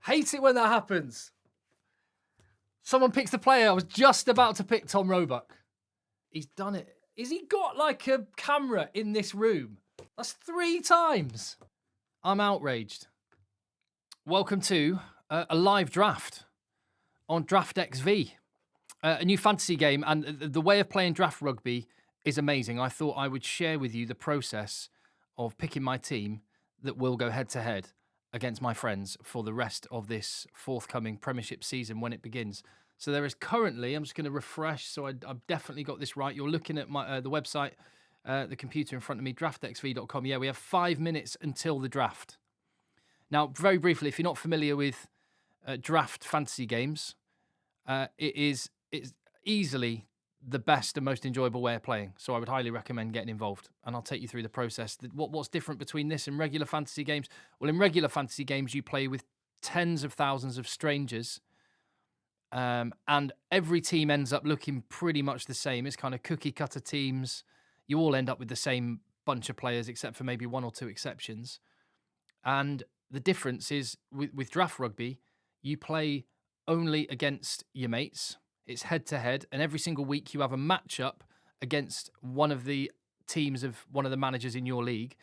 Hate it when that happens. Someone picks the player. I was just about to pick Tom Roebuck. He's done it. Has he got like a camera in this room? That's 3 times. I'm outraged. Welcome to a live draft on Draft XV, a new fantasy game. And the way of playing draft rugby is amazing. I thought I would share with you the process of picking my team that will go head-to-head against my friends for the rest of this forthcoming Premiership season when it begins. So there is currently, I'm just going to refresh, so I've definitely got this right. You're looking at my the website, the computer in front of me, draftxv.com. Yeah, we have 5 minutes until the draft. Now, very briefly, if you're not familiar with draft fantasy games, it's easily the best and most enjoyable way of playing. So I would highly recommend getting involved. And I'll take you through the process. What's different between this and regular fantasy games? Well, in regular fantasy games, you play with tens of thousands of strangers. And every team ends up looking pretty much the same. It's kind of cookie cutter teams. You all end up with the same bunch of players, except for maybe 1 or 2 exceptions. And the difference is with draft rugby, you play only against your mates. It's head to head. And every single week you have a matchup against one of the teams of one of the managers in your league.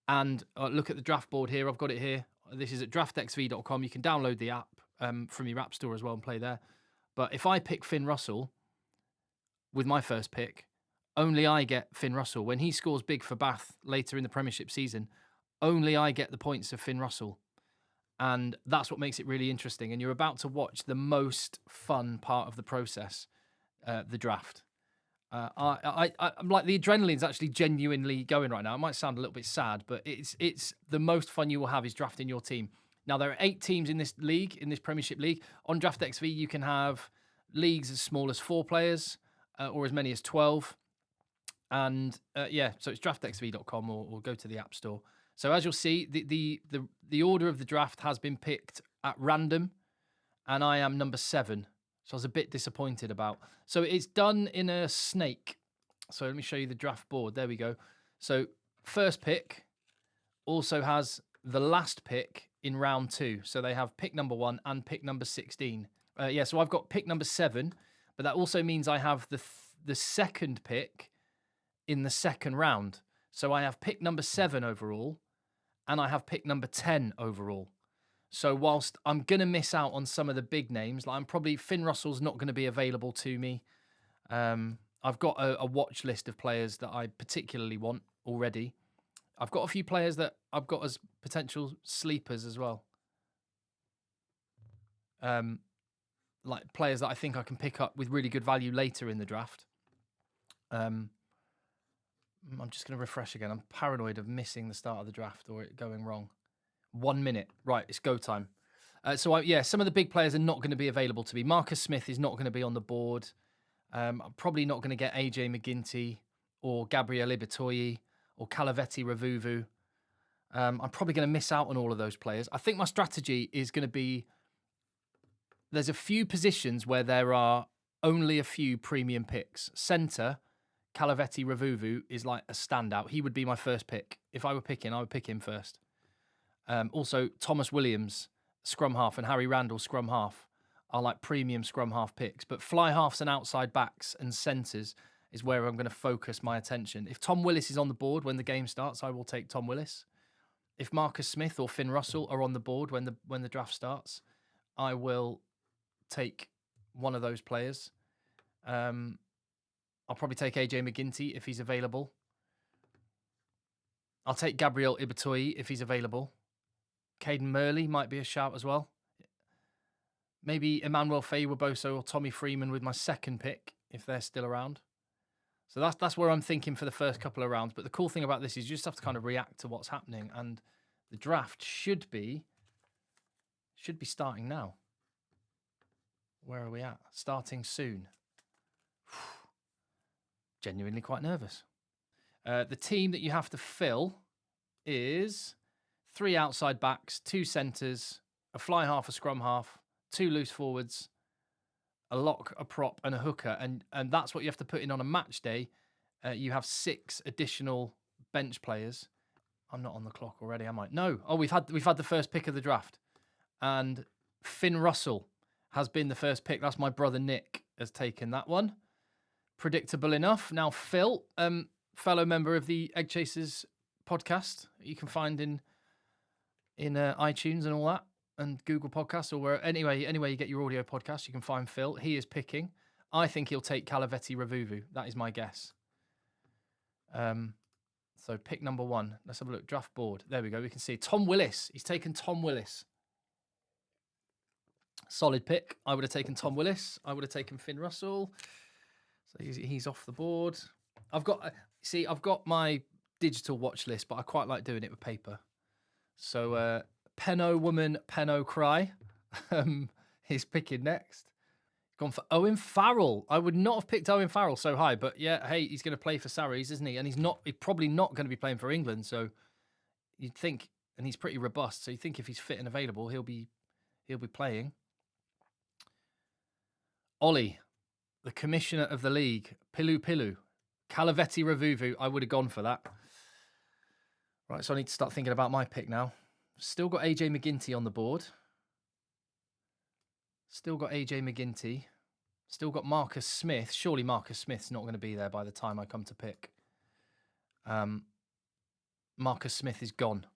And look at the draft board here. I've got it here. This is at draftxv.com. You can download the app from your app store as well and play there. But if I pick Finn Russell with my first pick, only I get Finn Russell. When he scores big for Bath later in the Premiership season, only I get the points of Finn Russell. And that's what makes it really interesting. And you're about to watch the most fun part of the process, the draft. I'm like, the adrenaline's actually genuinely going right now. It might sound a little bit sad, but it's the most fun you will have is drafting your team. Now, there are 8 teams in this league, in this Premiership league. On Draft XV, you can have leagues as small as 4 players or as many as 12. And so it's draftxv.com or go to the App Store. So as you'll see, the order of the draft has been picked at random, and I am number 7. So I was a bit disappointed about. So it's done in a snake. So let me show you the draft board. There we go. So first pick also has the last pick in round 2. So they have pick number 1 and pick number 16. So I've got pick number 7, but that also means I have the second pick in the second round. So I have pick number 7 overall, and I have pick number 10 overall. So whilst I'm going to miss out on some of the big names, like Finn Russell's not going to be available to me. I've got a watch list of players that I particularly want already. I've got a few players that I've got as potential sleepers as well. Like players that I think I can pick up with really good value later in the draft. I'm just going to refresh again. I'm paranoid of missing the start of the draft or it going wrong. 1 minute. Right, it's go time. Some of the big players are not going to be available to me. Marcus Smith is not going to be on the board. I'm probably not going to get AJ McGinty or Gabriel Ibitoye or Calavetti Ravuvu. I'm probably going to miss out on all of those players. I think my strategy is going to be, there's a few positions where there are only a few premium picks. Centre, Calavetti Ravuvu is like a standout. He would be my first pick. If I were picking, I would pick him first. Also, Thomas Williams, scrum half, and Harry Randall, scrum half, are like premium scrum half picks. But fly halves and outside backs and centres is where I'm going to focus my attention. If Tom Willis is on the board when the game starts, I will take Tom Willis. If Marcus Smith or Finn Russell are on the board when the draft starts, I will take one of those players. I'll probably take AJ McGinty if he's available. I'll take Gabriel Ibitoye if he's available. Caden Murley might be a shout as well. Maybe Emmanuel Faye-Waboso or Tommy Freeman with my second pick if they're still around. So that's where I'm thinking for the first couple of rounds. But the cool thing about this is you just have to kind of react to what's happening, and the draft should be starting now. Where are we at? Starting soon. Genuinely quite nervous. The team that you have to fill is 3 outside backs, 2 centres, a fly half, a scrum half, 2 loose forwards, a lock, a prop, and a hooker. And that's what you have to put in on a match day. You have 6 additional bench players. I'm not on the clock already, am I? No. Oh, we've had the first pick of the draft. And Finn Russell has been the first pick. That's my brother Nick has taken that one. Predictable enough. Now, Phil, fellow member of the Egg Chasers podcast, you can find in iTunes and all that, and Google Podcasts, or where anywhere you get your audio podcast, you can find Phil. He is picking. I think he'll take Calaveti Ravuvu. That is my guess. So pick number 1. Let's have a look. Draft board. There we go. We can see Tom Willis. He's taken Tom Willis. Solid pick. I would have taken Tom Willis. I would have taken Finn Russell. So he's off the board. I've got my digital watch list, but I quite like doing it with paper. So Penno Woman, Penno Cry is picking next. Gone for Owen Farrell. I would not have picked Owen Farrell so high, but yeah, hey, he's going to play for Sarries, isn't he? And he's probably not going to be playing for England, so you'd think, and he's pretty robust, so you think if he's fit and available, he'll be playing. Ollie, the commissioner of the league, Pilu, Calaveti Ravuvu. I would have gone for that. Right, so I need to start thinking about my pick now. Still got AJ McGinty on the board. Still got AJ McGinty. Still got Marcus Smith. Surely Marcus Smith's not going to be there by the time I come to pick. Marcus Smith is gone.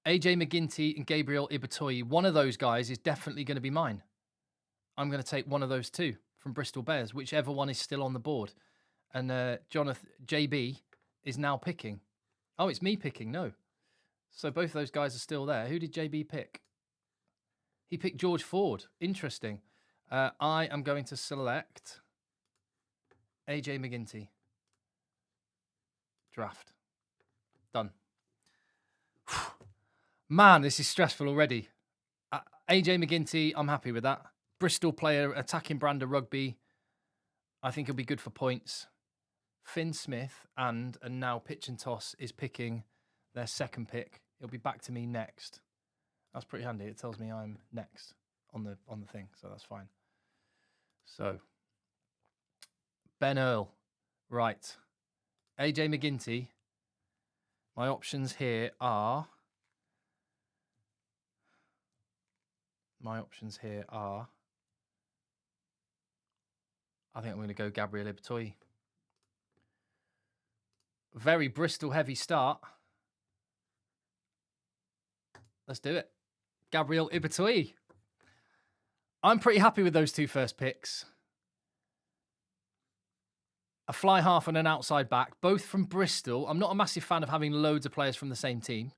AJ McGinty and Gabriel Ibatoyi. One of those guys is definitely going to be mine. I'm going to take one of those two from Bristol Bears, whichever one is still on the board. And Jonathan JB is now picking. Oh, it's me picking. No. So both those guys are still there. Who did JB pick? He picked George Ford. Interesting. I am going to select AJ McGinty. Draft. Done. Man, this is stressful already. AJ McGinty, I'm happy with that. Bristol player, attacking brand of rugby. I think he'll be good for points. Finn Smith and now Pitch and Toss is picking their second pick. It'll be back to me next. That's pretty handy. It tells me I'm next on the thing, so that's fine. So Ben Earl, right? AJ McGinty. My options here are. I think I'm going to go Gabriel Ibatoyi. Very Bristol heavy start. Let's do it. Gabriel Ibatoyi. I'm pretty happy with those two first picks. A fly half and an outside back, both from Bristol. I'm not a massive fan of having loads of players from the same team.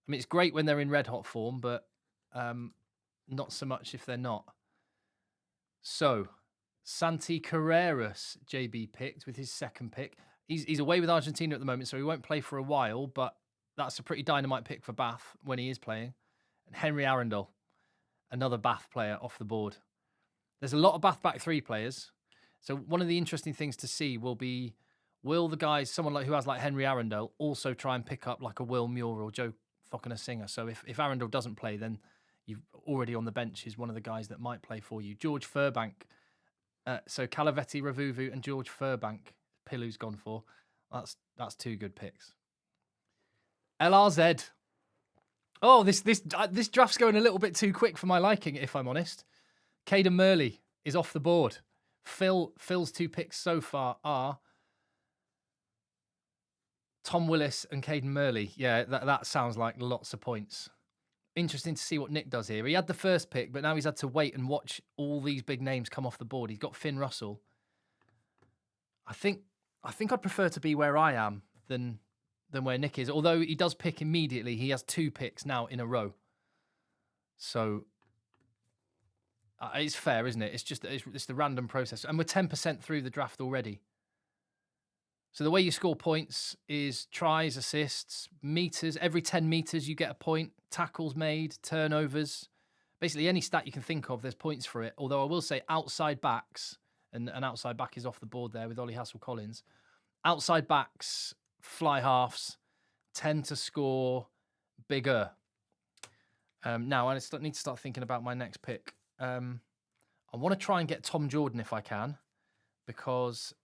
I mean, it's great when they're in red hot form, but not so much if they're not. So, Santi Carreras, JB picked with his second pick. He's away with Argentina at the moment, so he won't play for a while, but that's a pretty dynamite pick for Bath when he is playing. And Henry Arundel, another Bath player off the board. There's a lot of Bath back three players. So one of the interesting things to see will be, will the guys, someone like who has like Henry Arundel, also try and pick up like a Will Muir or Joe fucking a Singer? So if Arundel doesn't play, then you've already on the bench is one of the guys that might play for you. George Furbank. So Calaveti, Ravuvu, and George Furbank. Pilu's gone for. That's two good picks. LRZ. Oh, this draft's going a little bit too quick for my liking, if I'm honest. Caden Murley is off the board. Phil's two picks so far are Tom Willis and Caden Murley. Yeah, that sounds like lots of points. Interesting to see what Nick does here. He had the first pick, but now he's had to wait and watch all these big names come off the board. He's got Finn Russell. I think I'd prefer to be where I am than where Nick is. Although he does pick immediately, he has two picks now in a row. So it's fair, isn't it? It's the random process, and we're 10% through the draft already. So the way you score points is tries, assists, meters. Every 10 meters you get a point. Tackles made, turnovers. Basically any stat you can think of, there's points for it. Although I will say outside backs, and an outside back is off the board there with Ollie Hassel-Collins. Outside backs, fly halves, tend to score bigger. Now I need to start thinking about my next pick. I want to try and get Tom Jordan if I can, because,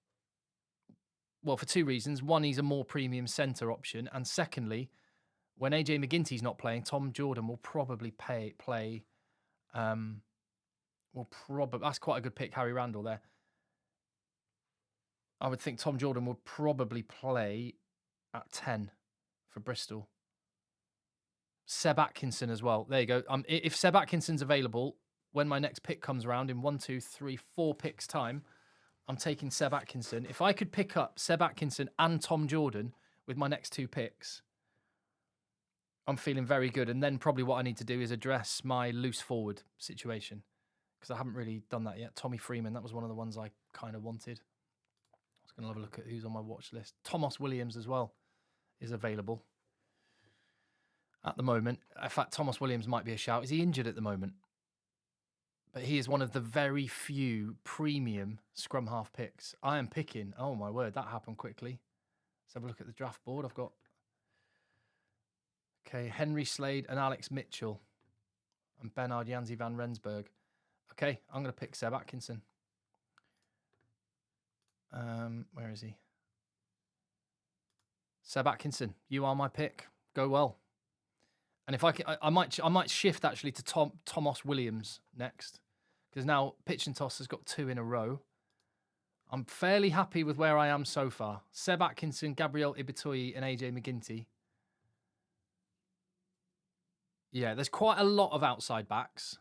well, for two reasons. One, he's a more premium centre option. And secondly, when AJ McGinty's not playing, Tom Jordan will probably play Will probably, that's quite a good pick, Harry Randall there. I would think Tom Jordan will probably play at 10 for Bristol. Seb Atkinson as well. There you go. If Seb Atkinson's available, when my next pick comes around in 1, 2, 3, 4 picks time, I'm taking Seb Atkinson. If I could pick up Seb Atkinson and Tom Jordan with my next 2 picks, I'm feeling very good. And then probably what I need to do is address my loose forward situation, because I haven't really done that yet. Tommy Freeman, that was one of the ones I kind of wanted. I was going to have a look at who's on my watch list. Thomas Williams as well is available at the moment. In fact, Thomas Williams might be a shout. Is he injured at the moment? But he is one of the very few premium scrum half picks. I am picking. Oh, my word, that happened quickly. Let's have a look at the draft board. I've got, okay, Henry Slade and Alex Mitchell and Bernard Janzi van Rensburg. Okay, I'm going to pick Seb Atkinson. Where is he? Seb Atkinson, you are my pick. Go well. And if I might shift actually to Thomas Williams next, because now Pitch and Toss has got 2 in a row. I'm fairly happy with where I am so far. Seb Atkinson, Gabriel Ibitoyi, and AJ McGinty. Yeah, there's quite a lot of outside backs.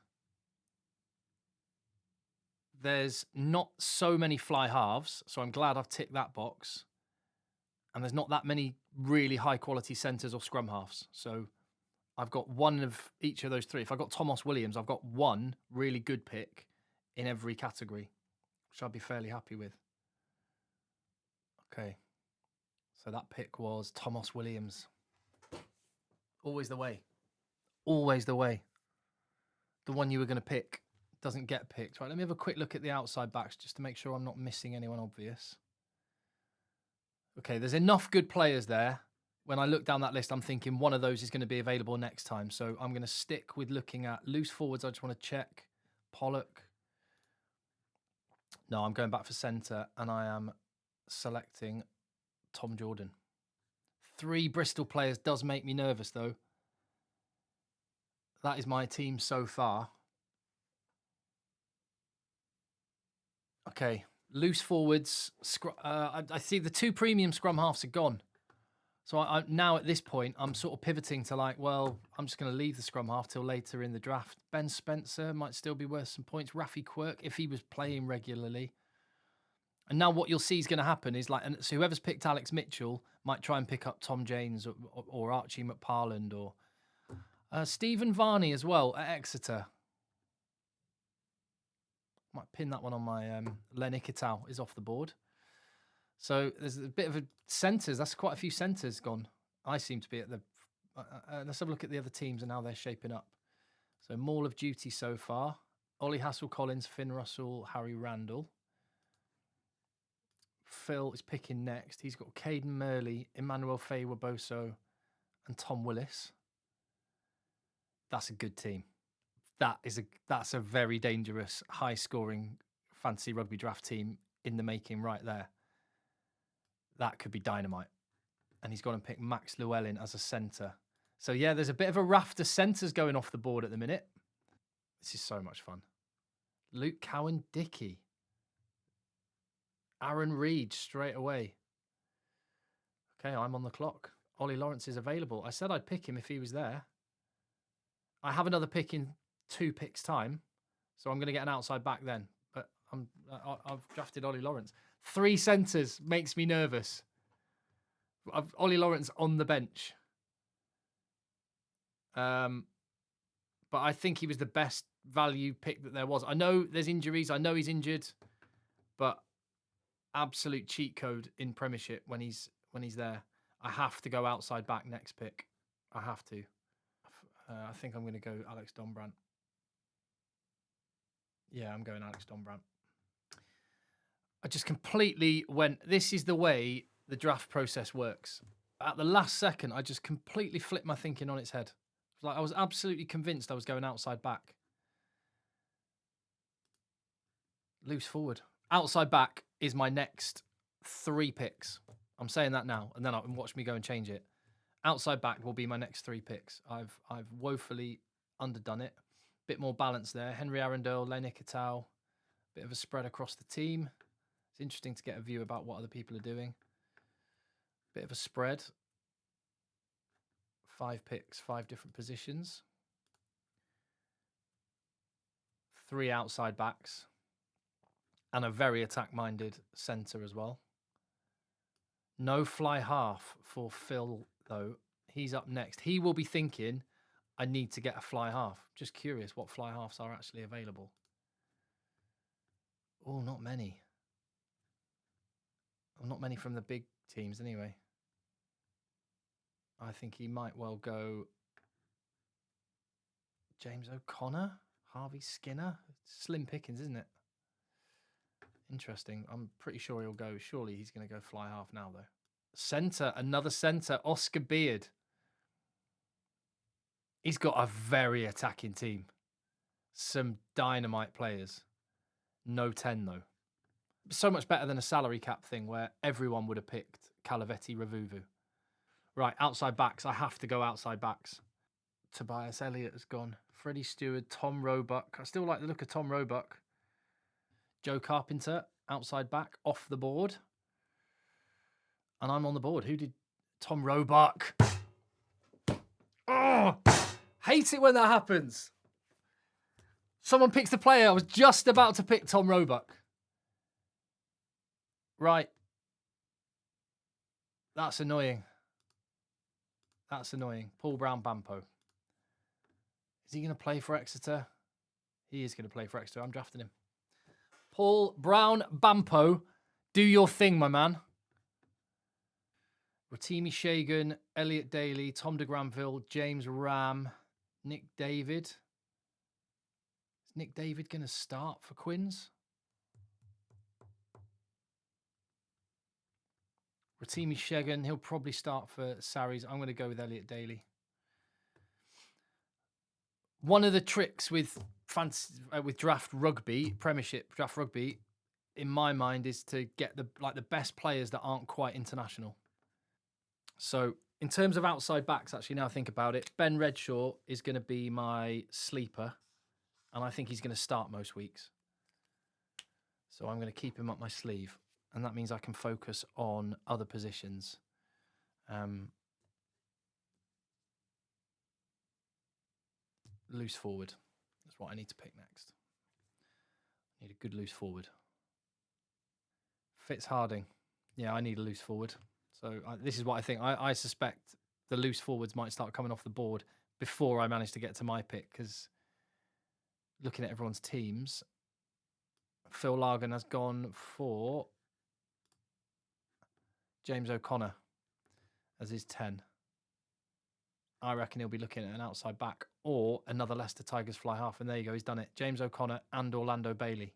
There's not so many fly halves, so I'm glad I've ticked that box. And there's not that many really high quality centres or scrum halves. So I've got one of each of those 3. If I got Thomas Williams, I've got one really good pick in every category, which I'd be fairly happy with. Okay. So that pick was Thomas Williams. Always the way. Always the way. The one you were going to pick doesn't get picked. Right, let me have a quick look at the outside backs just to make sure I'm not missing anyone obvious. Okay, there's enough good players there. When I look down that list, I'm thinking one of those is going to be available next time. So I'm going to stick with looking at loose forwards. I just want to check. Pollock. No, I'm going back for centre, and I am selecting Tom Jordan. 3 Bristol players does make me nervous, though. That is my team so far. Okay, loose forwards. I see the 2 premium scrum halves are gone. So I now at this point, I'm sort of pivoting to like, well, I'm just going to leave the scrum half till later in the draft. Ben Spencer might still be worth some points. Rafi Quirk, if he was playing regularly. And now what you'll see is going to happen is like, and so whoever's picked Alex Mitchell might try and pick up Tom James or Archie McParland or Stephen Varney as well at Exeter. Might pin that one on my Len Ikitau is off the board. So there's a bit of a centres. That's quite a few centres gone. I seem to be at the... let's have a look at the other teams and how they're shaping up. So Mall of Duty so far. Ollie Hassel-Collins, Finn Russell, Harry Randall. Phil is picking next. He's got Caden Murley, Emmanuel Faye-Waboso, and Tom Willis. That's a good team. That's a very dangerous, high-scoring fantasy rugby draft team in the making right there. That could be dynamite. And he's gone and picked Max Llewellyn as a centre. So, yeah, there's a bit of a raft of centres going off the board at the minute. This is so much fun. Luke Cowan-Dickey. Aaron Reed straight away. Okay, I'm on the clock. Ollie Lawrence is available. I said I'd pick him if he was there. I have another pick in 2 picks' time, so I'm going to get an outside back then. But I've drafted Ollie Lawrence. 3 centres makes me nervous. I've Ollie Lawrence on the bench. But I think he was the best value pick that there was. I know there's injuries. I know he's injured, but absolute cheat code in Premiership when he's there. I have to go outside back next pick. I have to. I think I'm going to go Alex Dombrandt. Yeah, I'm going Alex Dombrandt. I just completely went... This is the way the draft process works. At the last second, I just completely flipped my thinking on its head. Like I was absolutely convinced I was going outside back. Loose forward. Outside back is my next 3 picks. I'm saying that now, and then watch me go and change it. Outside back will be my next 3 picks. I've woefully underdone it. Bit more balance there. Henry Arundel, Lenny Katau. Bit of a spread across the team. It's interesting to get a view about what other people are doing. Bit of a spread. 5 picks, 5 different positions. 3 outside backs. And a very attack-minded centre as well. No fly half for Phil, though. He's up next. He will be thinking, I need to get a fly half. Just curious what fly halves are actually available. Oh, not many. Well, not many from the big teams anyway. I think he might well go James O'Connor, Harvey Skinner. Slim pickings, isn't it? Interesting. I'm pretty sure he'll go. Surely he's going to go fly half now, though. Centre, another centre, Oscar Beard. He's got a very attacking team. Some dynamite players. No 10, though. So much better than a salary cap thing where everyone would have picked Calavetti Ravuvu. Right, outside backs. I have to go outside backs. Tobias Elliott has gone. Freddie Stewart, Tom Roebuck. I still like the look of Tom Roebuck. Joe Carpenter, outside back, off the board. And I'm on the board. Who did? Tom Roebuck. Oh, hate it when that happens. Someone picks the player. I was just about to pick Tom Roebuck. Right. That's annoying. That's annoying. Paul Brown-Bampo. Is he going to play for Exeter? He is going to play for Exeter. I'm drafting him. Paul Brown-Bampo, do your thing, my man. Rotimi Shagan, Elliot Daly, Tom de Granville, James Ram, Nick David. Is Nick David going to start for Quins? Rotimi Shagan, he'll probably start for Sarries. I'm going to go with Elliot Daly. One of the tricks with draft rugby, Premiership draft rugby, in my mind, is to get the best players that aren't quite international. So in terms of outside backs, actually, now I think about it, Ben Redshaw is going to be my sleeper, and I think he's going to start most weeks. So I'm going to keep him up my sleeve, and that means I can focus on other positions. Loose forward. That's what I need to pick next. I need a good loose forward. Fitz Harding. Yeah, I need a loose forward. So this is what I think. I suspect the loose forwards might start coming off the board before I manage to get to my pick, because looking at everyone's teams, Phil Largan has gone for James O'Connor as his 10. I reckon he'll be looking at an outside back or another Leicester Tigers fly half. And there you go, he's done it. James O'Connor and Orlando Bailey.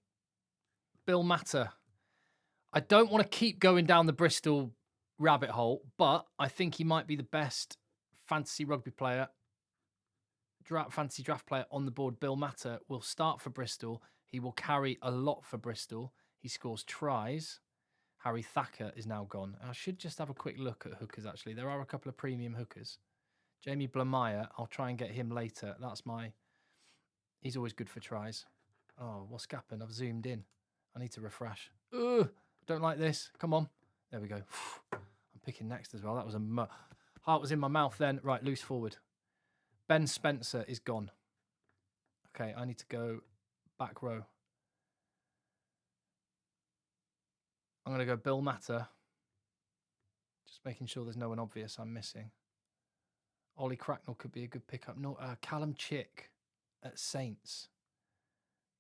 Bill Matter. I don't want to keep going down the Bristol rabbit hole, but I think he might be the best fantasy rugby player, fantasy draft player on the board. Bill Matter will start for Bristol. He will carry a lot for Bristol. He scores tries. Harry Thacker is now gone. I should just have a quick look at hookers, actually. There are a couple of premium hookers. Jamie Blameyer, I'll try and get him later. He's always good for tries. Oh, what's happened? I've zoomed in. I need to refresh. Ugh, don't like this. Come on. There we go. I'm picking next as well. That was heart was in my mouth then. Right, loose forward. Ben Spencer is gone. Okay, I need to go back row. I'm going to go Bill Matter. Just making sure there's no one obvious I'm missing. Ollie Cracknell could be a good pickup. No, Callum Chick at Saints.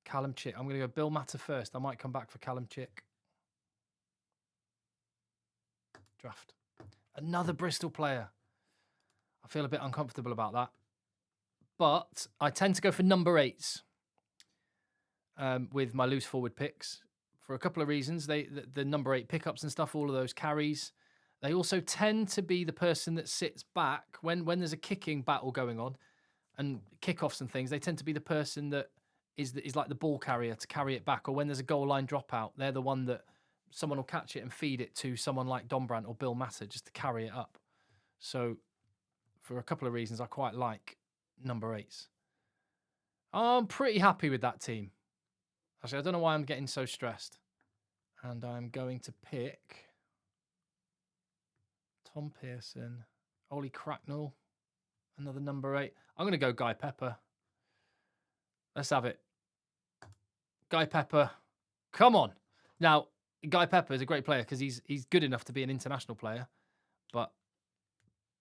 Callum Chick. I'm going to go Bill Matter first. I might come back for Callum Chick. Draft. Another Bristol player. I feel a bit uncomfortable about that. But I tend to go for number 8s with my loose forward picks for a couple of reasons. The number 8 pickups and stuff, all of those carries. They also tend to be the person that sits back when there's a kicking battle going on and kickoffs and things. They tend to be the person that is like the ball carrier to carry it back. Or when there's a goal line dropout, they're the one that someone will catch it and feed it to someone like Dombrandt or Bill Matter just to carry it up. So for a couple of reasons, I quite like number 8s. I'm pretty happy with that team. Actually, I don't know why I'm getting so stressed. And I'm going to pick Tom Pearson, Ollie Cracknell, another number 8. I'm going to go Guy Pepper. Let's have it. Guy Pepper. Come on. Now, Guy Pepper is a great player because he's good enough to be an international player, but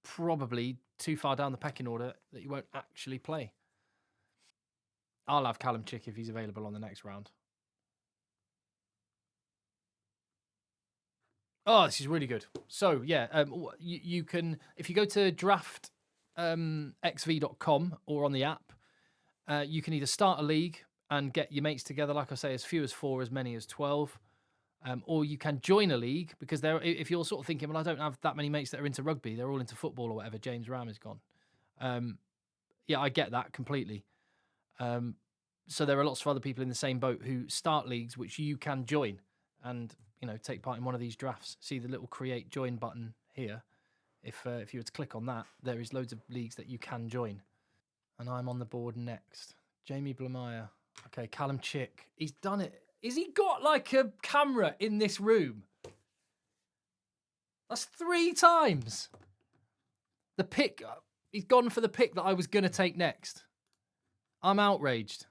probably too far down the pecking order that he won't actually play. I'll have Callum Chick if he's available on the next round. Oh, this is really good. So, yeah, you can, if you go to draftxv.com or on the app, you can either start a league and get your mates together, like I say, as few as 4, as many as 12. Or you can join a league because if you're sort of thinking, well, I don't have that many mates that are into rugby, they're all into football or whatever. James Ram is gone. Yeah, I get that completely. So there are lots of other people in the same boat who start leagues, which you can join and, take part in one of these drafts. See the little create join button here. If you were to click on that, there is loads of leagues that you can join. And I'm on the board next. Jamie Blameyer. Okay, Callum Chick. He's done it. Has he got like a camera in this room? That's 3 times. The pick. He's gone for the pick that I was going to take next. I'm outraged.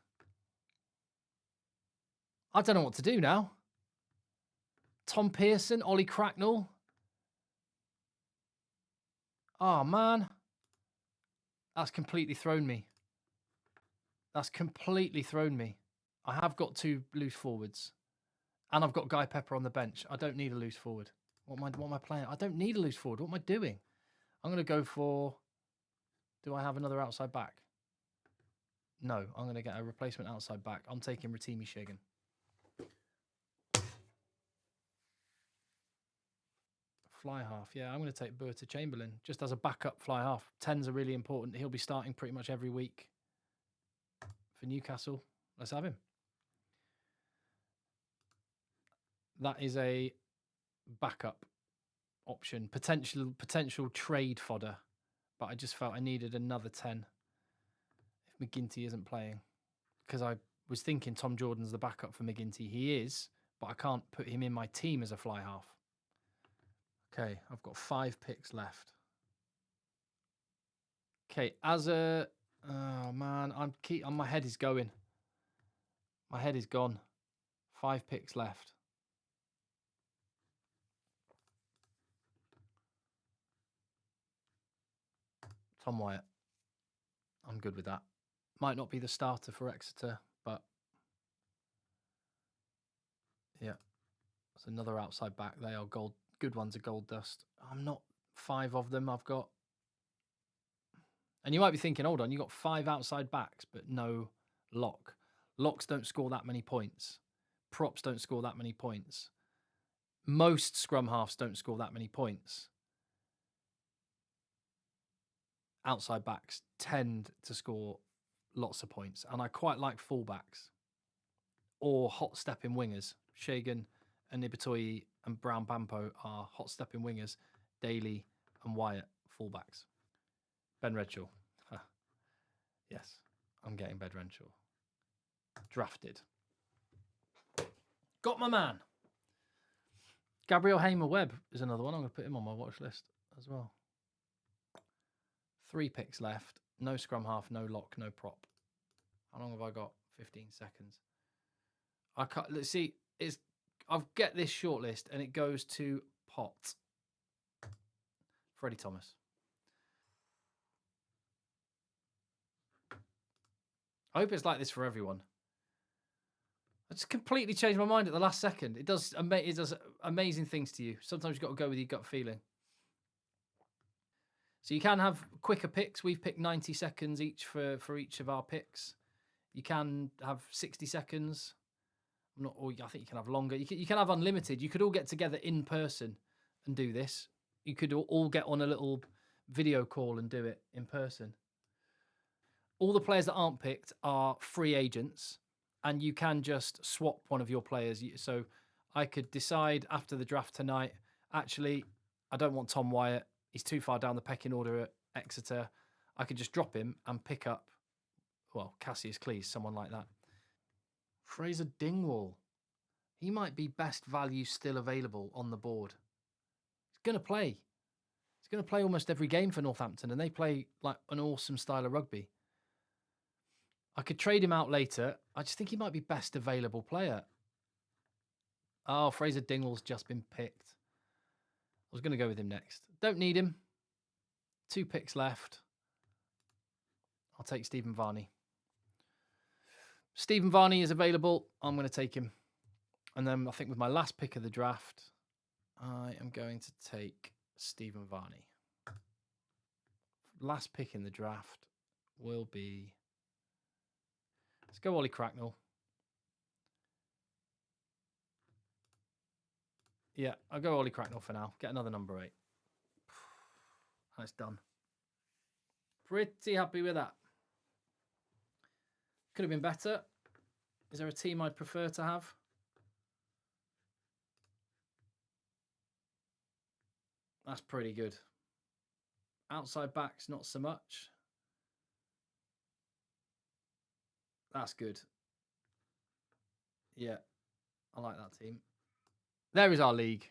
I don't know what to do now. Tom Pearson, Ollie Cracknell. Oh, man. That's completely thrown me. That's completely thrown me. I have got 2 loose forwards. And I've got Guy Pepper on the bench. I don't need a loose forward. What am I playing? I don't need a loose forward. What am I doing? I'm going to go for... Do I have another outside back? No, I'm going to get a replacement outside back. I'm taking Rotimi Shagan. Fly half. Yeah, I'm going to take Berta Chamberlain just as a backup fly half. 10s are really important. He'll be starting pretty much every week for Newcastle. Let's have him. That is a backup option. Potential trade fodder. But I just felt I needed another 10 if McGinty isn't playing. Because I was thinking Tom Jordan's the backup for McGinty. He is, but I can't put him in my team as a fly half. Okay, I've got 5 picks left. Okay, as a... Oh, man, my head is going. My head is gone. 5 picks left. Tom Wyatt. I'm good with that. Might not be the starter for Exeter, but... Yeah. That's another outside back. They are gold. Good ones are gold dust. I'm not 5 of them I've got. And you might be thinking, hold on, you got 5 outside backs, but no lock. Locks don't score that many points. Props don't score that many points. Most scrum halves don't score that many points. Outside backs tend to score lots of points. And I quite like fullbacks or hot stepping wingers. Shagan and Ibitoye and Brown Bampo are hot stepping wingers. Daly and Wyatt fullbacks. Ben Redshaw. Yes, I'm getting Ben Redshaw. Drafted. Got my man. Gabriel Hamer-Webb is another one. I'm going to put him on my watch list as well. 3 picks left. No scrum half, no lock, no prop. How long have I got? 15 seconds. I can't... Let's see. I've get this shortlist and it goes to pot. Freddie Thomas. I hope it's like this for everyone. I just completely changed my mind at the last second. It does amazing things to you. Sometimes you've got to go with your gut feeling. So you can have quicker picks. We've picked 90 seconds each for each of our picks. You can have 60 seconds. Or I think you can have longer. You can have unlimited. You could all get together in person and do this. You could all get on a little video call and do it in person. All the players that aren't picked are free agents, and you can just swap one of your players. So I could decide after the draft tonight, actually, I don't want Tom Wyatt. He's too far down the pecking order at Exeter. I could just drop him and pick up well, Cassius Cleese, someone like that. Fraser Dingwall. He might be best value still available on the board. He's going to play. He's going to play almost every game for Northampton, and they play like an awesome style of rugby. I could trade him out later. I just think he might be best available player. Oh, Fraser Dingwall's just been picked. I was going to go with him next. Don't need him. 2 picks left. I'll take Stephen Varney. Stephen Varney is available. I'm going to take him. And then I think with my last pick of the draft, I am going to take Stephen Varney. Last pick in the draft will be... Let's go Ollie Cracknell. Yeah, I'll go Ollie Cracknell for now. Get another number 8. That's done. Pretty happy with that. Could have been better. Is there a team I'd prefer to have? That's pretty good. Outside backs, not so much. That's good. Yeah, I like that team. There is our league.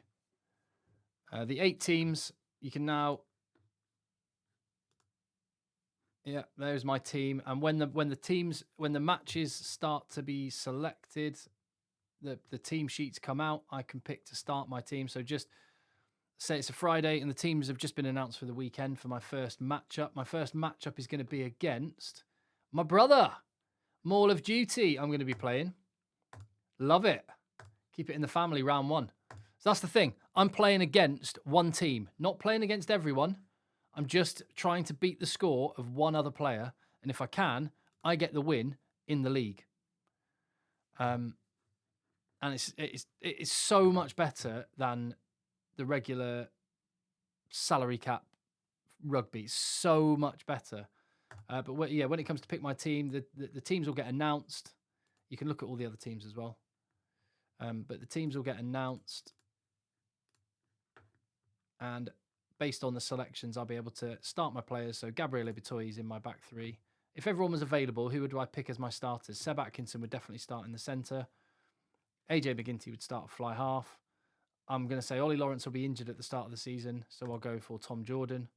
The 8 teams, you can now... Yeah, there's my team. And when the matches start to be selected, the team sheets come out, I can pick to start my team. So just say it's a Friday and the teams have just been announced for the weekend for my first matchup. My first matchup is going to be against my brother, Mall of Duty. I'm going to be playing. Love it. Keep it in the family, round 1. So that's the thing. I'm playing against one team, not playing against everyone. I'm just trying to beat the score of one other player. And if I can, I get the win in the league. And it's so much better than the regular salary cap rugby. It's so much better. But when it comes to pick my team, the teams will get announced. You can look at all the other teams as well. But the teams will get announced. And based on the selections, I'll be able to start my players. So Gabriel Ibitoy is in my back 3. If everyone was available, who would I pick as my starters? Seb Atkinson would definitely start in the centre. AJ McGinty would start at fly half. I'm going to say Ollie Lawrence will be injured at the start of the season, so I'll go for Tom Jordan.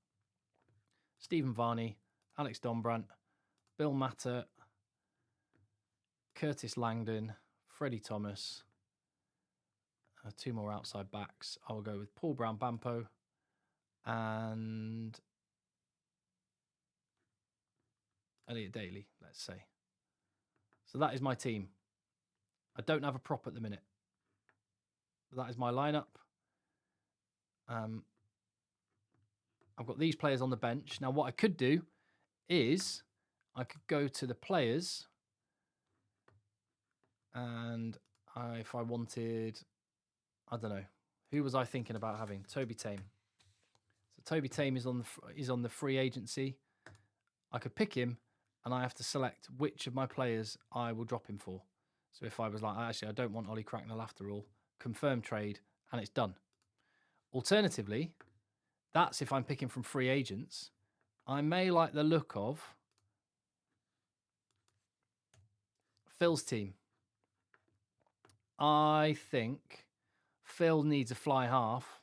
Stephen Varney, Alex Dombrandt, Bill Matter, Curtis Langdon, Freddie Thomas. 2 more outside backs. I will go with Paul Brown-Bampo and Elliot Daly, let's say. So that is my team. I don't have a prop at the minute. That is my lineup. I've got these players on the bench. Now, what I could do is I could go to the players and if I wanted, I don't know, who was I thinking about having? Toby Tame. So Toby Tame is on the free agency. I could pick him and I have to select which of my players I will drop him for. So if I was like, actually, I don't want Ollie Cracknell after all, confirm trade, and it's done. Alternatively, that's if I'm picking from free agents. I may like the look of Phil's team. I think Phil needs a fly half.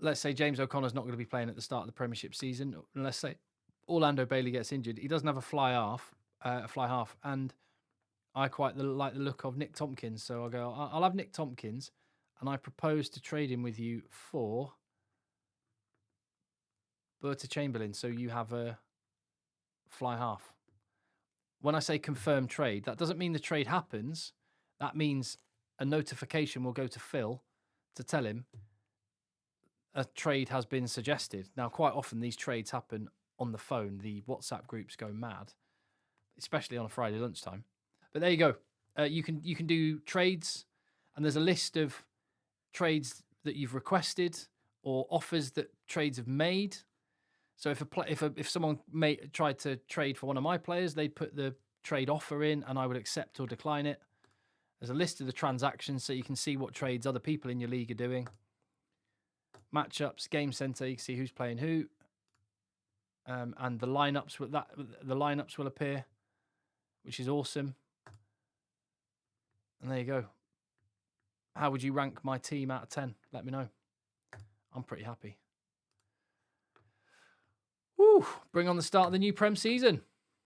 Let's say James O'Connor's not going to be playing at the start of the Premiership season. And let's say Orlando Bailey gets injured. He doesn't have a fly half, and I quite like the look of Nick Tompkins. So I'll go, I'll have Nick Tompkins, and I propose to trade him with you for Berta Chamberlain. So you have a fly half. When I say confirm trade, that doesn't mean the trade happens. That means a notification will go to Phil to tell him a trade has been suggested. Now, quite often these trades happen on the phone. The WhatsApp groups go mad, especially on a Friday lunchtime. But there you go. You can do trades, and there's a list of trades that you've requested or offers that trades have made. So if someone tried to trade for one of my players, they'd put the trade offer in, and I would accept or decline it. There's a list of the transactions so you can see what trades other people in your league are doing. Matchups, game center, you can see who's playing who. and the lineups will appear, which is awesome. And there you go. How would you rank my team out of 10? Let me know. I'm pretty happy. Woo! Bring on the start of the new Prem season.